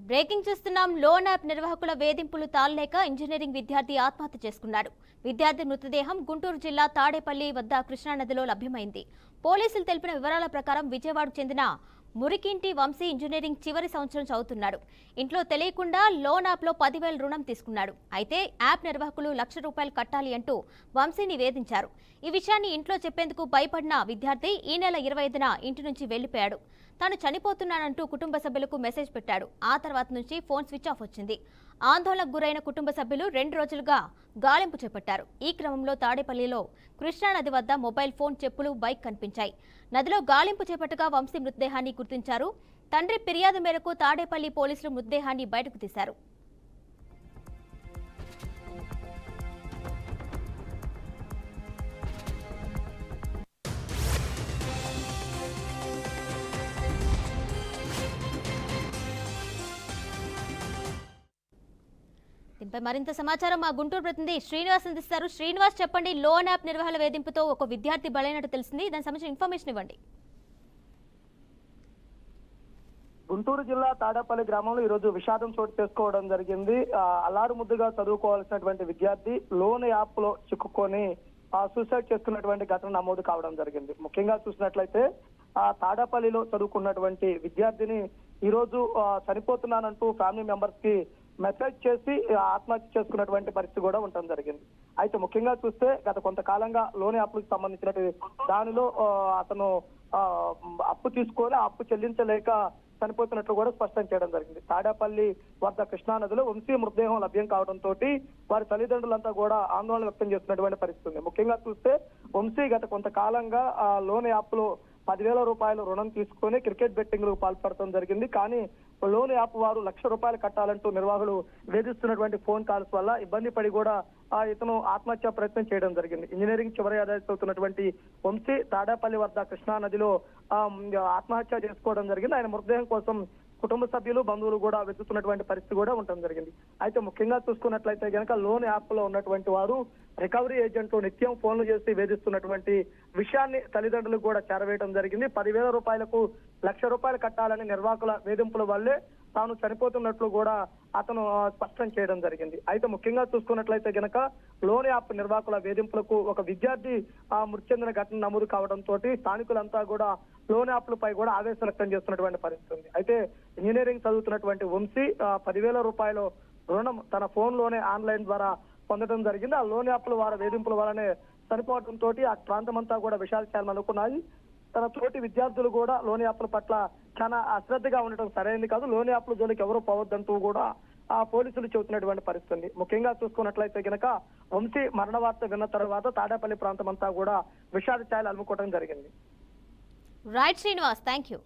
Breaking చూస్తున్నాం. Loan app నిర్వాహకుల వేధింపులు తాళలేక ఇంజనీరింగ్ విద్యార్థి ఆత్మహత్య చేసుకున్నాడు. విద్యార్థి మృతదేహం గుంటూరు జిల్లా తాడేపల్లి వద్ద కృష్ణానదిలో లభ్యమైంది. పోలీసులు తెలిపిన వివరాల ప్రకారం విజయవాడకు చెందిన మురికింటి వంశీ ఇంజనీరింగ్ చివరి సంవత్సరం చదువుతున్నాడు. ఇంట్లో తెలియకుండా లోన్ యాప్లో 10,000 రుణం తీసుకున్నాడు. అయితే యాప్ నిర్వాహకులు ₹1,00,000 కట్టాలి అంటూ వంశీని వేధించారు. ఈ విషయాన్ని ఇంట్లో చెప్పేందుకు భయపడిన విద్యార్థి ఈ నెల 25న ఇంటి నుంచి వెళ్లిపోయాడు. తాను చనిపోతున్నానంటూ కుటుంబ సభ్యులకు మెసేజ్ పెట్టాడు. ఆ తర్వాత నుంచి ఫోన్ స్విచ్ ఆఫ్ వచ్చింది. ఆందోళనకు గురైన కుటుంబ సభ్యులు 2 రోజులుగా గాలింపు చేపట్టారు. ఈ క్రమంలో తాడేపల్లిలో కృష్ణానది వద్ద మొబైల్ ఫోన్, చెప్పులు, బైక్ కనిపించాయి. నదిలో గాలింపు చేపట్టగా వంశీ మృతదేహాన్ని గుర్తించారు. తండ్రి ఫిర్యాదు మేరకు తాడేపల్లి పోలీసులు మృతదేహాన్ని బయటకు తీశారు. దీనిపై మరింత సమాచారం మా గుంటూరు ప్రతినిధి శ్రీనివాస్ అందిస్తారు. శ్రీనివాస్, చెప్పండి. లోన్ యాప్ నిర్వహణ వేధింపుతో ఒక విద్యార్థి బలైనట్టు తెలిసింది. దానికి సంబంధించిన ఇన్ఫర్మేషన్ ఇవ్వండి. గుంటూరు జిల్లా తాడేపల్లి గ్రామంలో ఈ రోజు విషాదం చోటు చేసుకోవడం జరిగింది. అల్లారు ముద్దుగా చదువుకోవాల్సినటువంటి విద్యార్థి లోన్ యాప్ లో చిక్కుకొని సూసైడ్ చేసుకున్నటువంటి ఘటన నమోదు కావడం జరిగింది. ముఖ్యంగా చూసినట్లయితే తాడేపల్లిలో చదువుకున్నటువంటి విద్యార్థిని ఈ రోజు చనిపోతున్నానంటూ ఫ్యామిలీ మెంబర్స్ కి మెసేజ్ చేసి ఆత్మహత్య చేసుకున్నటువంటి పరిస్థితి కూడా ఉండడం జరిగింది. అయితే ముఖ్యంగా చూస్తే గత కొంతకాలంగా లోన్ యాప్లకు సంబంధించినటువంటి దానిలో అతను అప్పు తీసుకొని అప్పు చెల్లించలేక చనిపోతున్నట్లు కూడా స్పష్టం చేయడం జరిగింది. తాడేపల్లి వద్ద కృష్ణానదిలో వంశీ మృతదేహం లభ్యం కావడంతో వారి తల్లిదండ్రులంతా కూడా ఆందోళన వ్యక్తం చేస్తున్నటువంటి పరిస్థితి ఉంది. ముఖ్యంగా చూస్తే వంశీ గత కొంతకాలంగా లోన్ యాప్ లో ₹10,000 రుణం తీసుకొని క్రికెట్ బెట్టింగ్ లకు పాల్పడటం జరిగింది. కానీ లోన్ యాప్ వారు ₹1,00,000 కట్టాలంటూ నిర్వాహకులు వేధిస్తున్నటువంటి ఫోన్ కాల్స్ వల్ల ఇబ్బంది పడి కూడా ఇతను ఆత్మహత్య ప్రయత్నం చేయడం జరిగింది. ఇంజనీరింగ్ చివరి ఏడాది చదువుతున్నటువంటి వంశీ తాడేపల్లి వద్ద కృష్ణా నదిలో ఆత్మహత్య చేసుకోవడం జరిగింది. ఆయన మృతదేహం కోసం కుటుంబ సభ్యులు, బంధువులు కూడా వెతుకుతున్నటువంటి పరిస్థితి కూడా ఉండడం జరిగింది. అయితే ముఖ్యంగా చూసుకున్నట్లయితే కనుక లోన్ యాప్ లో ఉన్నటువంటి వారు రికవరీ ఏజెంట్లు నిత్యం ఫోన్లు చేసి వేధిస్తున్నటువంటి విషయాన్ని తల్లిదండ్రులకు కూడా చేరవేయడం జరిగింది. ₹10,000కు ₹1,00,000 కట్టాలని నిర్వాహకుల వేధింపుల వల్లే తాను చనిపోతున్నట్లు కూడా అతను స్పష్టం చేయడం జరిగింది. అయితే ముఖ్యంగా చూసుకున్నట్లయితే గనక లోన్ యాప్ నిర్వాహకుల వేధింపులకు ఒక విద్యార్థి మృతి చెందిన ఘటన నమోదు కావడంతో స్థానికులంతా కూడా లోన్ యాప్లపై కూడా ఆవేశం వ్యక్తం చేస్తున్నటువంటి పరిస్థితి ఉంది. అయితే ఇంజనీరింగ్ చదువుతున్నటువంటి వంశీ ₹10,000 రుణం తన ఫోన్ లోనే ఆన్లైన్ ద్వారా పొందడం జరిగింది. ఆ లోన్ యాప్ల వారి వేధింపుల వల్లనే చనిపోవడంతో ఆ ప్రాంతం అంతా కూడా విషాదం అనుకున్నాయి. తన తోటి విద్యార్థులు కూడా లోన్ యాప్ల పట్ల చాలా అశ్రద్ధగా ఉండటం సరైనది కాదు, లోన్ యాప్ల జోలికి ఎవరు పోవద్దంటూ కూడా పోలీసులు చెబుతున్నటువంటి పరిస్థితి. ముఖ్యంగా చూసుకున్నట్లయితే గనక వంశీ మరణ వార్త విన్న తర్వాత తాడేపల్లి ప్రాంతం అంతా కూడా విషాద ఛాయలు అలుముకోవడం జరిగింది. Right Srinivas, thank you.